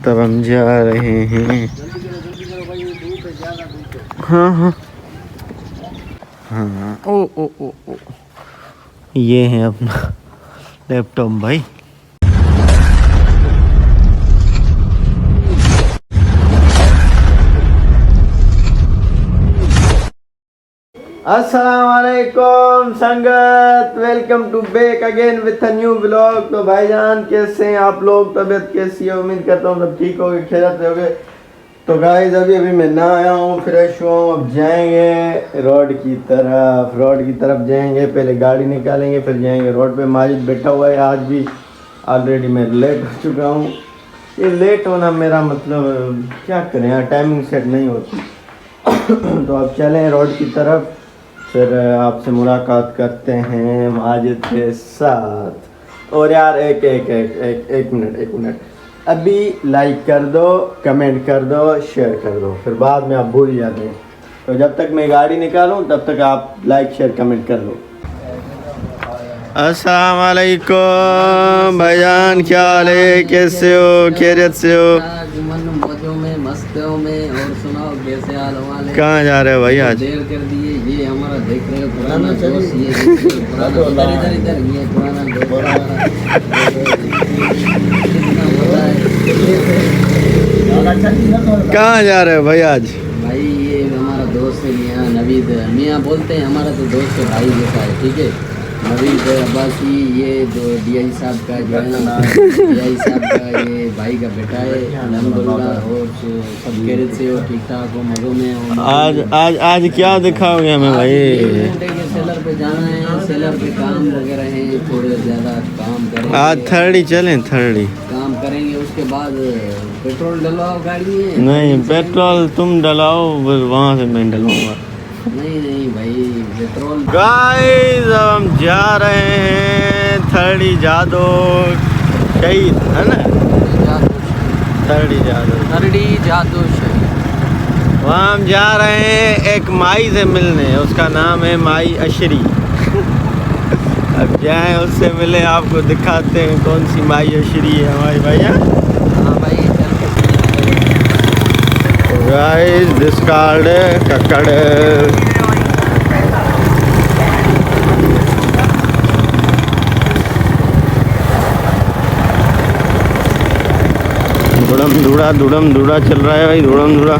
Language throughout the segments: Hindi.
तब हम जा रहे हैं। हाँ हाँ हाँ। ओ ओ ओ ओ, ये है अपना लैपटॉप भाई। अस्सलाम वालेकुम संगत, welcome to back again with a new blog. तो भाईजान कैसे हैं आप लोग, तबीयत कैसी है? उम्मीद करता हूँ सब ठीक होगे, खैरियत से होगे। तो गाइस अभी मैं ना आया हूँ, फ्रेश हुआ हूँ, अब जाएंगे रोड की तरफ जाएंगे। पहले गाड़ी निकालेंगे फिर जाएंगे रोड पे। माजिद बैठा हुआ है, आज भी ऑलरेडी मैं लेट हो चुका हूँ। ये लेट होना मेरा मतलब क्या करें यार, टाइमिंग सेट नहीं होती। तो अब चलें रोड की तरफ, फिर आपसे मुलाकात करते हैं माजिद के साथ। और यार एक मिनट, अभी लाइक कर दो, कमेंट कर दो, शेयर कर दो, फिर बाद में आप भूल जाते हैं। तो जब तक मैं गाड़ी निकालूं तब तक आप लाइक शेयर कमेंट कर लो। अस्सलाम वालेकुम भाईजान, क्या हाल है, कैसे हो, खैरियत से हो? मस्तों में। और सुनाओ कैसे हाल वाले? कहाँ जा रहे हो भाई आज? देर कर दिए। ये हमारा देख रहे हो पुराना दोस्त, ये इधर ये पुराना दोस्त। कहाँ जा रहे हो भाई आज? भाई ये हमारा दोस्त है मियाँ नवीद, मियाँ बोलते हैं, हमारा तो दोस्त है, भाई जैसा है, ठीक है। नवीद अब्बासी, ये जो DI साहब का जो है ना, DI साहब का ये भाई का बेटा है अल्हम्दुलिल्लाह। और सब खैरियत से हो, ठीक ठाक हो, मज़ों में हो। आज क्या दिखाओगे हमें भाई? सेलर पे जाना है, सेलर पे काम वगैरह है, थोड़े ज़्यादा काम करेंगे आज। थर्डी चलें, थर्डी काम करेंगे, उसके बाद पेट्रोल डलवाओ गाड़ी में। नहीं पेट्रोल तुम डलाओ, वहाँ से मैं डलवाऊँगा। नहीं भाई पेट्रोल। गाइस हम जा रहे हैं थर्डी जादो शहीद, है ना? थर्डी जादो शहीद। वहाँ हम जा रहे हैं एक माई से मिलने, उसका नाम है माई अशरी। अब जाएं उससे मिले, आपको दिखाते हैं कौन सी माई अशरी है हमारी भैया। हाँ भाई गाइस दिस कार्ड कक्कड़। दुड़म धूड़ा चल रहा है भाई, दुड़म धूड़ा।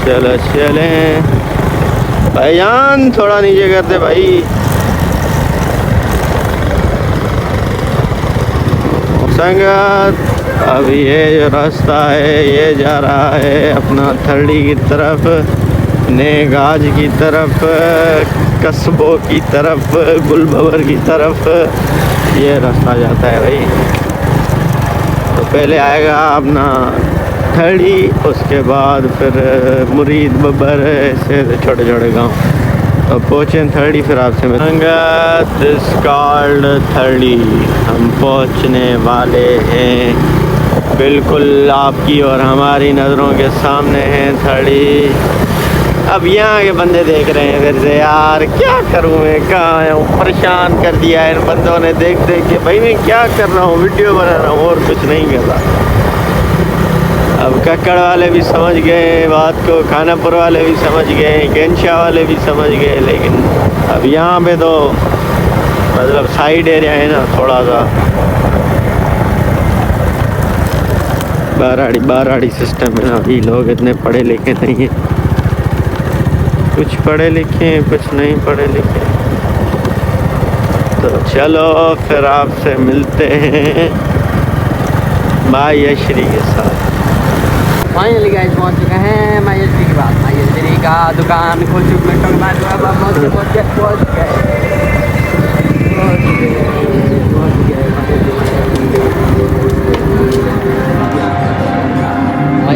चले भाईजान, थोड़ा नीचे करते भाई। संगत अब ये जो रास्ता है ये जा रहा है अपना थर्डी की तरफ, नेगाज की तरफ, कस्बों की तरफ, गुलबवर की तरफ, ये रास्ता जाता है भाई। तो पहले आएगा अपना थर्डी, उसके बाद फिर मुरीद बब्बर, ऐसे छोटे छोटे गांव। तो पहुँचे थर्डी, फिर आपसे दिस कॉल्ड थर्डी। हम पहुँचने वाले हैं, बिल्कुल आपकी और हमारी नज़रों के सामने है थर्डी। अब यहाँ के बंदे देख रहे हैं फिर से, यार क्या करूँ मैं, कहाँ आया हूँ, परेशान कर दिया है इन बंदों ने देख के। भाई मैं क्या कर रहा हूँ, वीडियो बना रहा हूँ और कुछ नहीं कर रहा। अब कक्कड़ वाले भी समझ गए बात को, खानापुर वाले भी समझ गए, गेंशा वाले भी समझ गए, लेकिन अब यहाँ पे तो मतलब साइड एरिया है ना थोड़ा सा, बाराड़ी सिस्टम है ना। अभी लोग इतने पढ़े लिखे नहीं हैं, कुछ पढ़े लिखे हैं कुछ नहीं पढ़े लिखे। तो चलो फिर आपसे मिलते हैं माई अशरी के साथ। फाइनली गाइस पहुंच चुके हैं माई अशरी के पास। माई अशरी का दुकान खोल चुके हैं, पहुंच गए।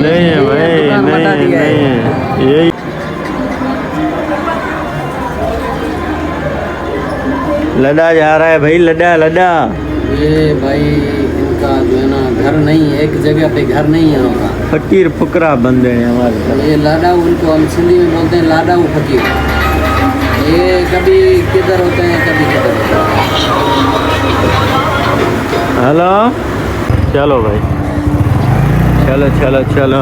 नहीं है भाई, नहीं है यही। लड़ा जा रहा है भाई, लड़ा। ये भाई इनका जो है ना घर नहीं, एक जगह पे घर नहीं है होगा। फकीर फुकरा बंदे हैं हमारे। ये लाडा, उनको हम सिंधी में बोलते हैं लाडा वो फकीर। ये कभी किधर होते हैं कभी किधर होते हैं। हेलो चलो भाई। चलो चलो चलो।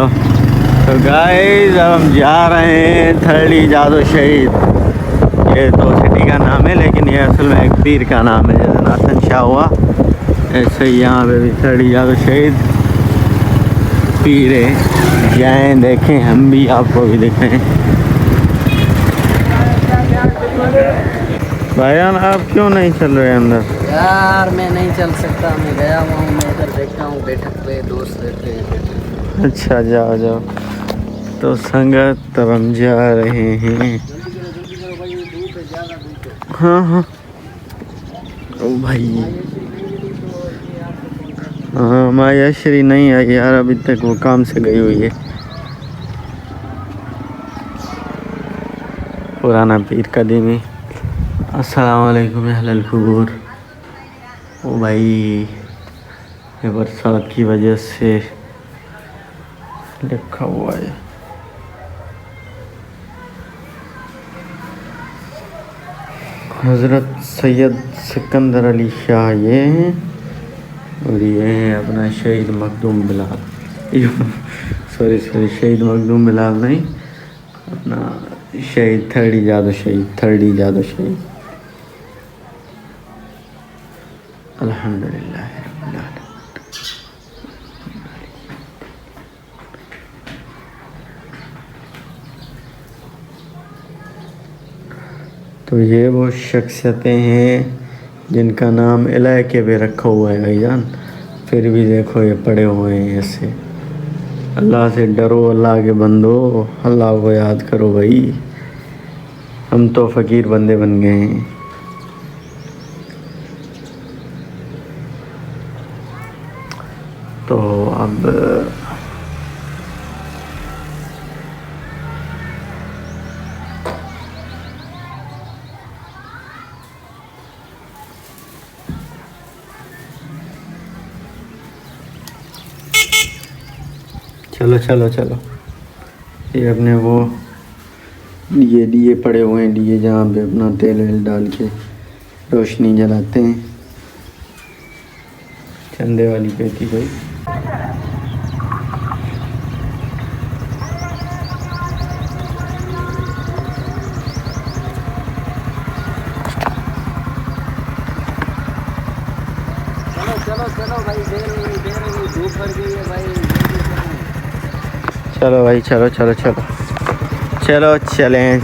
तो गाइस अब हम जा रहे हैं थर्डी जादो शहीद। ये तो सिटी का नाम है लेकिन ये असल में एक पीर का नाम है। जैसे नाथन शाह हुआ ऐसे ही यहाँ पे भी थर्डी जादो शहीद पीर है। जाएँ देखें, हम भी आपको भी दिखाएं। भाईजान आप क्यों नहीं चल रहे अंदर? यार मैं नहीं चल सकता, मैं गया हुआ हूँ, मैं इधर देखता हूँ बैठक पे दोस्त रहते हैं। अच्छा जाओ जाओ। तो संगत तब हम जा रहे हैं। जल्दी करो भाई, धूप है, ज़्यादा धूप है। हाँ हाँ ओ भाई, हाँ मायाश्री नहीं आई यार अभी तक, वो काम से गई हुई है। पुराना पीर कदीमी। अस्सलाम वालेकुम अहलल कुबूर। ओ भाई ये बरसात की वजह से लिखा हुआ है। हज़रत सैयद सिकंदर अली शाह ये हैं, और ये हैं अपना शहीद मखदूम बिलाल। सॉरी शहीद मखदूम बिलाल नहीं, अपना शहीद थर्डी जादो शहीद। अल्हम्दुलिल्लाह रब्बिल आलमीन। तो ये वो शख्सियतें हैं जिनका नाम इलाके पे रखा हुआ है भाईजान, फिर भी देखो ये पड़े हुए हैं ऐसे। अल्लाह से डरो, अल्लाह के बंदो, अल्लाह को याद करो भाई। हम तो फ़कीर बंदे बन गए हैं। तो अब चलो चलो चलो। ये अपने वो दिए पड़े हुए हैं, दिए जहाँ पे अपना तेल वेल डाल के रोशनी जलाते हैं। चंदे वाली पेटी भाई। चलो चलो भाई, देर हो गई, धूप पड़ गई है भाई। चलो भाई चलो चलो चलो चलो चलें,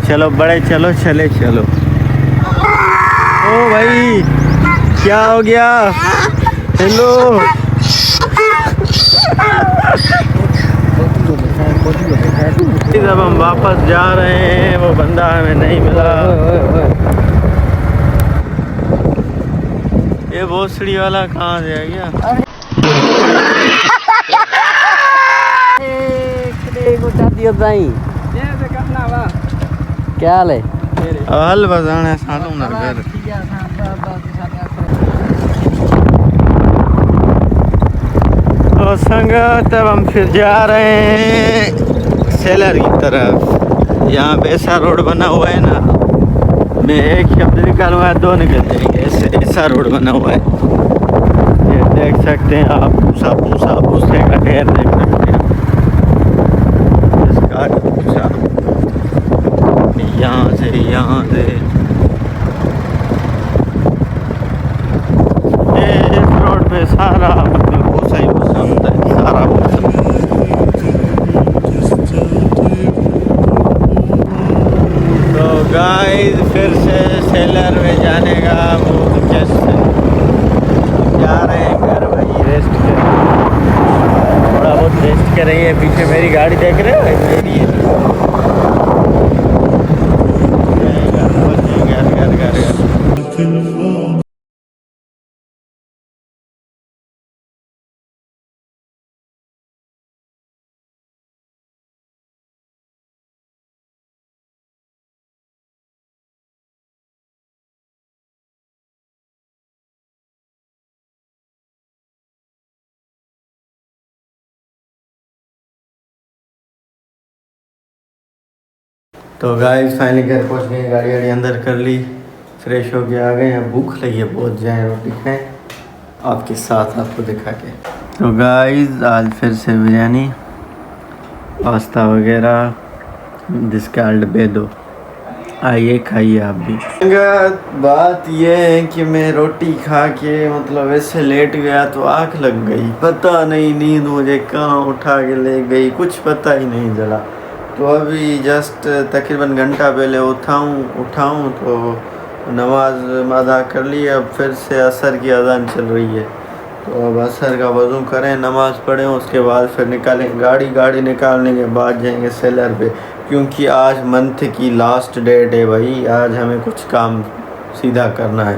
चलो बड़े चलो, चलो। ओ भाई क्या हो गया? हेलो जब हम वापस जा रहे हैं वो बंदा हमें नहीं मिला। ये भोसड़ी वाला कहाँ से आ गया? क्या हाल है? हल बजाना सालों नरगर। तो संगत तब हम फिर जा रहे हैं सेलर की तरफ। यहाँ पे ऐसा रोड बना हुआ है ना, मैं एक शब्द निकालूंगा दो निकल जाएंगे, ऐसा रोड बना हुआ है। ये देख सकते हैं आप, भूसे का ढेर देख सकते हैं। इसका यहाँ से ये इस रोड पे सारा मतलब भूसा ही भूसा होता है, सारा भूसा। तो गाइस फिर से सेलर में जाने का मूड जैसे जा रहे हैं घर भाई, रेस्ट कर, थोड़ा बहुत रेस्ट करेंगे। पीछे मेरी गाड़ी देख रहे हो, मेरी है। घर। तो गाइस फाइनली घर पहुंच गए, गाड़ी अंदर कर ली, फ्रेश हो के आ गए। अब भूख लगी है बहुत, जाए रोटी खाएं। आपके साथ आपको दिखा के। तो गाइस आज फिर से बिरयानी पास्ता वगैरह डिस्काल्ड बेदो, आइए खाइए आप भी। बात ये है कि मैं रोटी खा के मतलब ऐसे लेट गया तो आँख लग गई, पता नहीं नींद मुझे कहाँ उठा के ले गई, कुछ पता ही नहीं चला। तो अभी जस्ट तकरीबन घंटा पहले उठाऊँ तो नमाज अदा कर ली। अब फिर से असर की अजान चल रही है, तो अब असर का वज़ू करें, नमाज़ पढ़ें, उसके बाद फिर निकालें गाड़ी निकालने के बाद जाएंगे सेलर पे, क्योंकि आज मंथ की लास्ट डेट है भाई। आज हमें कुछ काम सीधा करना है,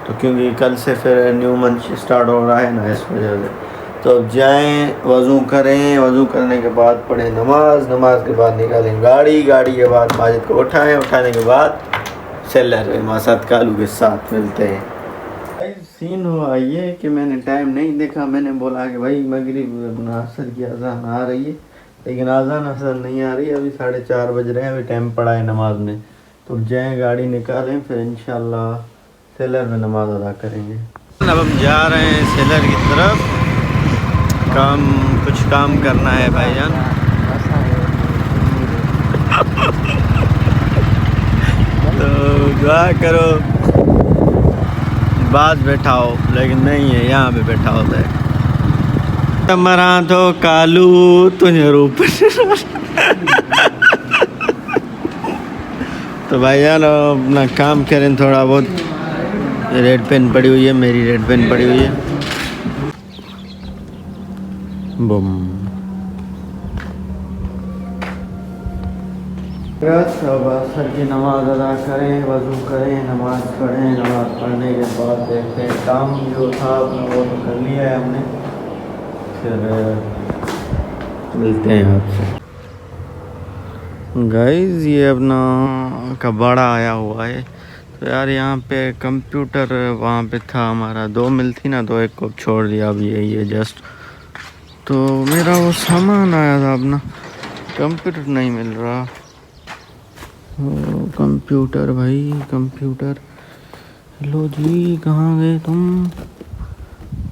तो क्योंकि कल से फिर न्यू मंथ स्टार्ट हो रहा है ना, इस वजह से। तो अब जाएँ, वज़ू करें, वज़ू करने के बाद पढ़ें नमाज के बाद निकालें गाड़ी के बाद माजिद को उठाने के बाद सेलर पे मासात कालू के साथ मिलते हैं। सीन हुआ ये कि मैंने टाइम नहीं देखा, मैंने बोला कि भाई मगरिब असर की अजान आ रही है, लेकिन अजान असर नहीं आ रही। अभी 4:30 बज रहे हैं, अभी टाइम पड़ा है नमाज में। तो जाएँ गाड़ी निकालें, फिर इंशाल्लाह सेलर में नमाज अदा करेंगे। अब हम जा रहे हैं सेलर की तरफ, कुछ काम करना है भाईजान। तो दुआ करो, बात बैठा हो, लेकिन नहीं है, यहाँ पे बैठा होता है। मरा तो कालू तुझे रूप। तो भाईजान अपना काम करें थोड़ा बहुत। रेड पेन पड़ी हुई है, मेरी रेड पेन पड़ी हुई है। बम। अब असर की नमाज अदा करें, वज़ू करें, नमाज पढ़ें, नमाज पढ़ने के बाद देखते हैं काम जो था अपना वो तो कर लिया है हमने, फिर मिलते हैं आपसे। गाइस ये अपना कबाड़ा आया हुआ है, तो यार यहाँ पे कंप्यूटर वहाँ पे था हमारा, 2 मिल थी ना, तो एक को छोड़ दिया। अब यही है जस्ट, तो मेरा वो सामान आया था अपना, कंप्यूटर नहीं मिल रहा। कंप्यूटर भाई, कंप्यूटर। हेलो जी, कहाँ गए तुम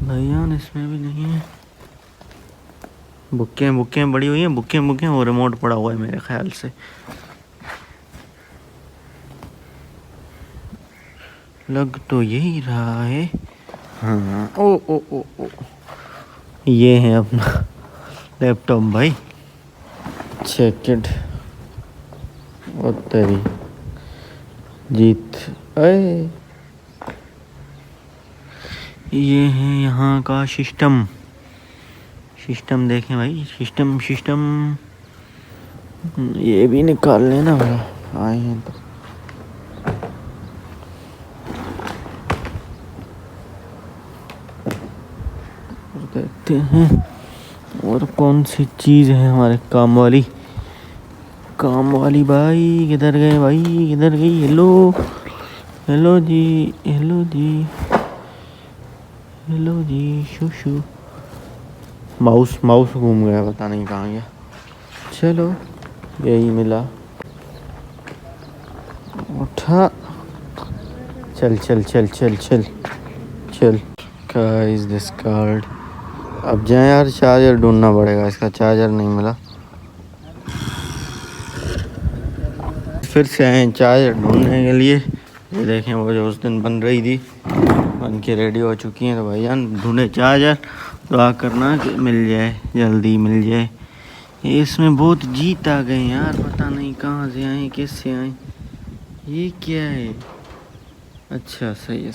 भैया? इसमें भी नहीं है। बुक्कें बड़ी हुई हैं, बुक्कें और रिमोट पड़ा हुआ है मेरे ख्याल से। लग तो यही रहा है। हाँ, ओ ये है अपना लैपटॉप भाई, चेक इट। और तेरी जीत। अरे ये है यहाँ का सिस्टम देखें भाई, सिस्टम ये भी निकाल लेना भाई, आए हैं तो। देखते हैं और कौन सी चीज़ है हमारे काम वाली भाई। किधर गए भाई, किधर गई? हेलो जी शू। माउस घूम गया, पता नहीं कहाँ गया। चलो यही मिला, उठा। चल। का इज दिस कार्ड? अब जाए यार, चार्जर ढूंढना पड़ेगा, इसका चार्जर नहीं मिला। फिर से आए चार्जर ढूंढने के लिए। ये देखें, वो जो उस दिन बन रही थी, बन के रेडी हो चुकी हैं। तो भाईजान ढूंढे चार्जर, दुआ करना कि मिल जाए, जल्दी मिल जाए। इसमें बहुत जीत आ गए यार, पता नहीं कहाँ से आए, कैसे आए। ये क्या है? अच्छा सही है।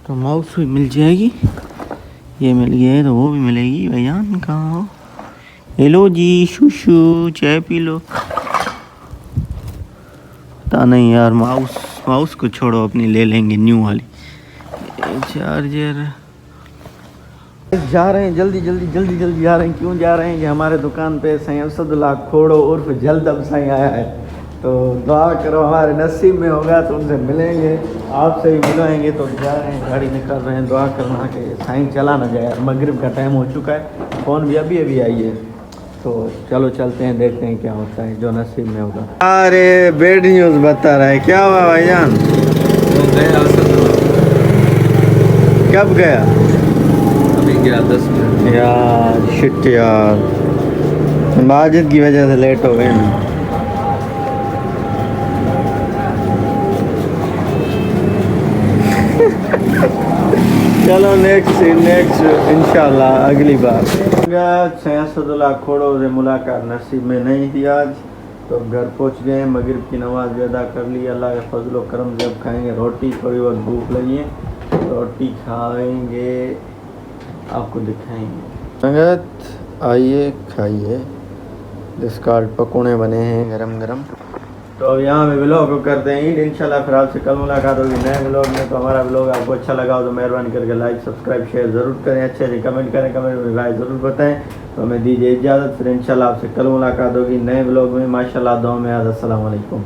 तो माउस भी मिल जाएगी, ये मिल गया है तो वो भी मिलेगी। भाईजान कहाँ हो? हेलो जी शू, चाय पी लो। पता नहीं यार, माउस को छोड़ो, अपनी ले लेंगे न्यू वाली। चार्जर जा रहे हैं, जल्दी जा रहे हैं। क्यों जा रहे हैं? कि हमारे दुकान पे सैयद असदुल्लाह खोड़ो उर्फ जल्दब साईं आया है, तो दुआ करो हमारे नसीब में होगा तो उनसे मिलेंगे, आपसे भी मिलाएंगे। तो जा रहे हैं, गाड़ी निकल रहे हैं, दुआ करना कि साईं चला ना जाए। मगरिब का टाइम हो चुका है, फ़ोन भी अभी आई है। तो चलो चलते हैं, देखते हैं क्या होता है, जो नसीब में होगा। अरे बैड न्यूज़ बता रहा है, क्या हुआ भाईजान? गया असद कब गया अभी गया 10 मिनट यार शिट यार माजिद की वजह से लेट हो गए ना चलो नेक्स्ट इंशाल्लाह अगली बार सैयदुल्लाह खोड़ो से मुलाकात नसीब में नहीं थी आज तो घर पहुंच गए मगरिब की नमाज भी अदा कर ली अल्लाह के फजल व करम से अब खाएंगे रोटी थोड़ी बहुत भूख लगी है रोटी खाएंगे आपको दिखाएंगे संगत आइए खाइए डिस्कार्ड पकौड़े बने हैं गरम गरम तो अब यहाँ पे व्लॉग को करते हैं इंशाल्लाह फिर आपसे कल मुलाकात होगी नए व्लॉग में तो हमारा व्लॉग आपको अच्छा लगा हो तो मेहरबानी करके लाइक सब्सक्राइब शेयर ज़रूर करें अच्छे से कमेंट करें कमेंट में राय ज़रूर बताएं तो हमें दीजिए इजाज़त फिर इंशाल्लाह आपसे कल मुलाकात होगी नए व्लॉग में माशाल्लाह दुआ में अस्सलाम वालेकुम।